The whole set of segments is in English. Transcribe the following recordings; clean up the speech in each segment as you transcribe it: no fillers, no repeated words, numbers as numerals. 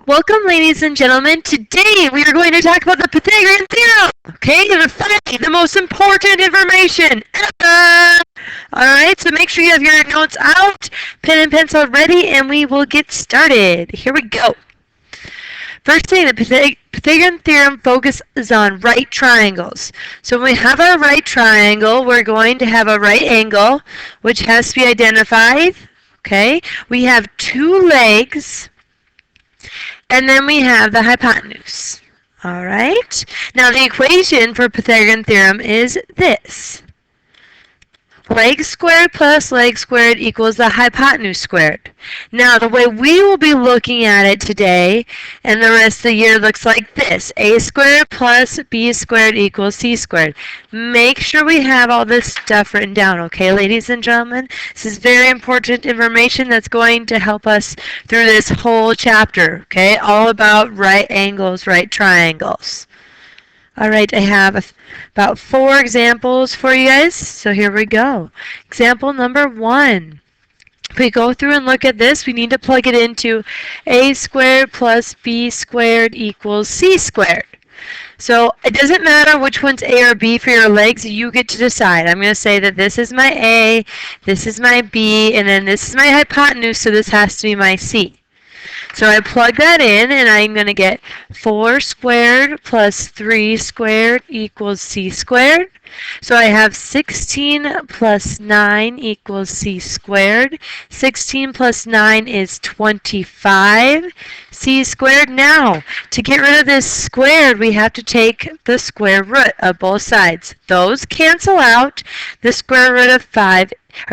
Welcome, ladies and gentlemen. Today we are going to talk about the Pythagorean Theorem. Okay, the most important information ever. Alright, so make sure you have your notes out, pen and pencil ready, and we will get started. Here we go. First thing, the Pythagorean Theorem focuses on right triangles. So when we have our right triangle, we're going to have a right angle, which has to be identified. Okay, we have two legs, and then we have the hypotenuse. All right. Now the equation for Pythagorean theorem is this. Leg squared plus leg squared equals the hypotenuse squared. Now the way we will be looking at it today and the rest of the year looks like this. A squared plus b squared equals c squared. Make sure we have all this stuff written down, okay, ladies and gentlemen? This is very important information that's going to help us through this whole chapter, okay? All about right angles, right triangles. All right, I have about 4 examples for you guys, so here we go. Example number 1. If we go through and look at this, we need to plug it into a squared plus b squared equals c squared. So it doesn't matter which one's a or b for your legs, you get to decide. I'm going to say that this is my a, this is my b, and then this is my hypotenuse, so this has to be my c. So I plug that in, and I'm going to get 4 squared plus 3 squared equals c squared. So I have 16 plus 9 equals c squared. 16 plus 9 is 25 c squared. Now, to get rid of this squared, we have to take the square root of both sides. Those cancel out. The square root of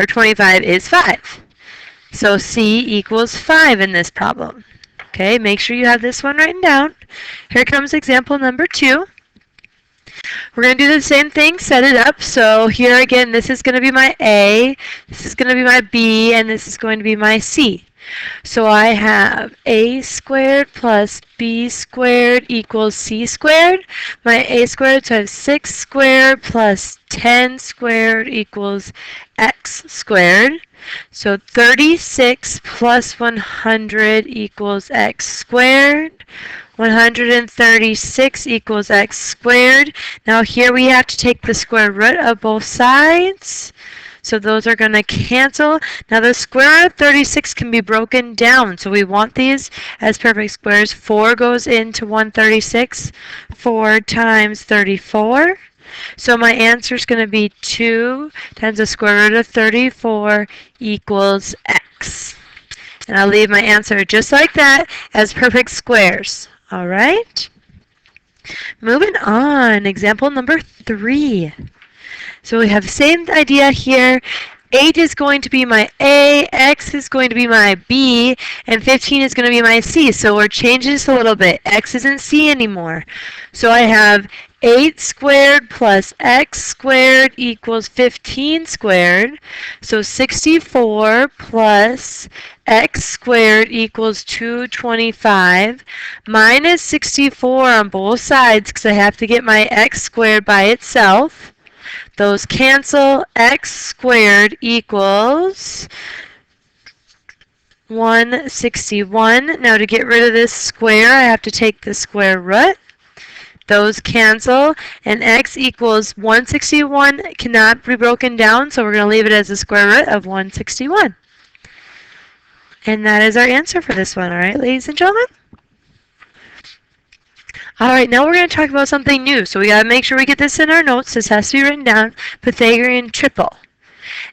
25 is 5. So c equals 5 in this problem. Okay, make sure you have this one written down. Here comes example number 2. We're going to do the same thing, set it up. So here again, this is going to be my A, this is going to be my B, and this is going to be my C. So I have a squared plus b squared equals c squared. My a squared, so I have 6 squared plus 10 squared equals x squared. So 36 plus 100 equals x squared. 136 equals x squared. Now here we have to take the square root of both sides. So those are going to cancel. Now the square root of 36 can be broken down. So we want these as perfect squares. 4 goes into 136. 4 times 34. So my answer is going to be 2 times the square root of 34 equals x. And I'll leave my answer just like that as perfect squares. All right? Moving on, example number 3. So we have the same idea here. 8 is going to be my A, X is going to be my B, and 15 is going to be my C. So we're changing this a little bit. X isn't C anymore. So I have 8 squared plus X squared equals 15 squared. So 64 plus X squared equals 225 minus 64 on both sides because I have to get my X squared by itself. Those cancel. X squared equals 161. Now to get rid of this square, I have to take the square root. Those cancel, and x equals 161 cannot be broken down, so we're going to leave it as the square root of 161. And that is our answer for this one, all right, ladies and gentlemen? All right, now we're going to talk about something new. So we got to make sure we get this in our notes. This has to be written down. Pythagorean triple.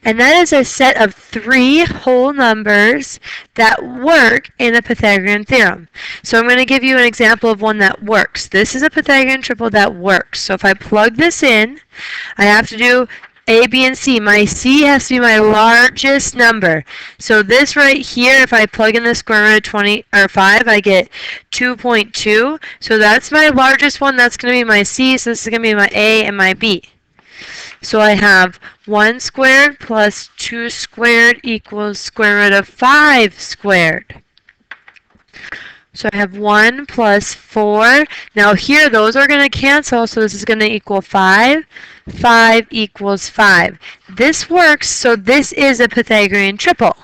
And that is a set of 3 whole numbers that work in a Pythagorean theorem. So I'm going to give you an example of one that works. This is a Pythagorean triple that works. So if I plug this in, I have to do A, B, and C. My C has to be my largest number. So this right here, if I plug in the square root of 20 or 5, I get 2.2. So that's my largest one. That's going to be my C. So this is going to be my A and my B. So I have 1 squared plus 2 squared equals square root of 5 squared. So I have 1 plus 4. Now here, those are going to cancel, so this is going to equal 5. 5 equals 5. This works, so this is a Pythagorean triple.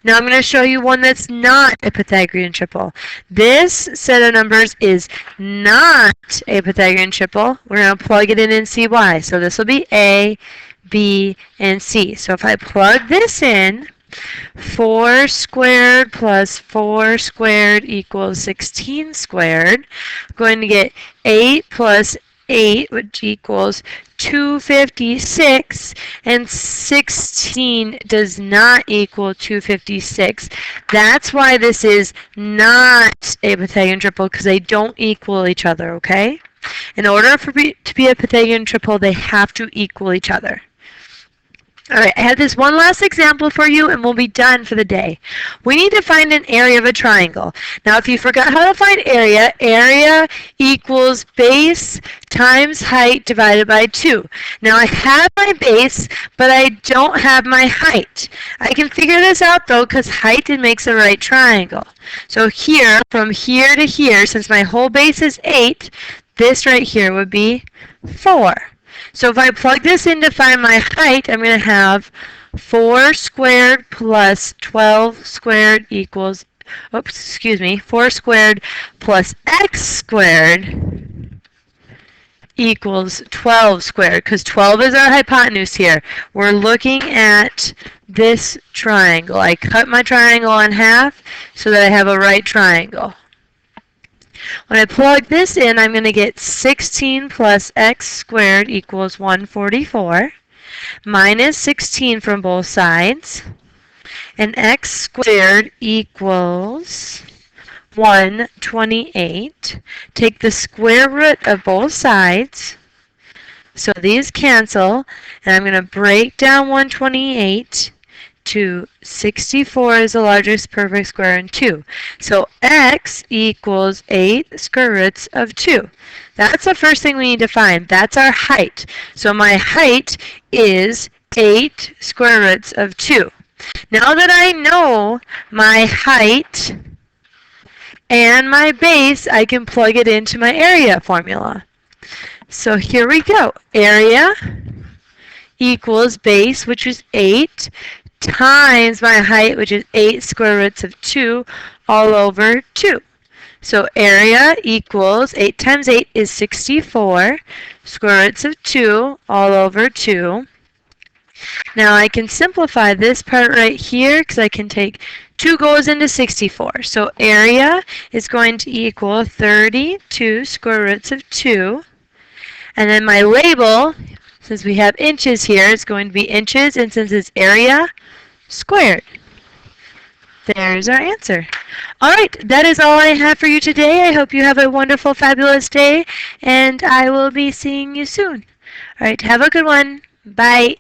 Now I'm going to show you one that's not a Pythagorean triple. This set of numbers is not a Pythagorean triple. We're going to plug it in and see why. So this will be A, B, and C. So if I plug this in, 4 squared plus 4 squared equals 16 squared. I'm going to get 8 plus 8, which equals 256, and 16 does not equal 256. That's why this is not a Pythagorean triple, because they don't equal each other, okay? In order for it to be a Pythagorean triple, they have to equal each other. Alright, I have this one last example for you and we'll be done for the day. We need to find an area of a triangle. Now if you forgot how to find area, area equals base times height divided by 2. Now I have my base, but I don't have my height. I can figure this out though because height makes a right triangle. So here, from here to here, since my whole base is 8, this right here would be 4. So if I plug this in to find my height, I'm going to have 4 squared plus 12 squared equals, 4 squared plus x squared equals 12 squared, because 12 is our hypotenuse here. We're looking at this triangle. I cut my triangle in half so that I have a right triangle. When I plug this in, I'm going to get 16 plus x squared equals 144, minus 16 from both sides, and x squared equals 128. Take the square root of both sides, so these cancel, and I'm going to break down 128 to 64 is the largest perfect square in 2. So x equals 8 square roots of 2. That's the first thing we need to find. That's our height. So my height is 8 square roots of 2. Now that I know my height and my base, I can plug it into my area formula. So here we go. Area equals base, which is 8, times my height, which is 8 square roots of 2, all over 2. So area equals 8 times 8 is 64, square roots of 2, all over 2. Now I can simplify this part right here because I can take 2 goes into 64. So area is going to equal 32 square roots of 2. And then my label, since we have inches here, it's going to be inches, and since it's area squared. There's our answer. Alright, that is all I have for you today. I hope you have a wonderful, fabulous day, and I will be seeing you soon. Alright, have a good one. Bye.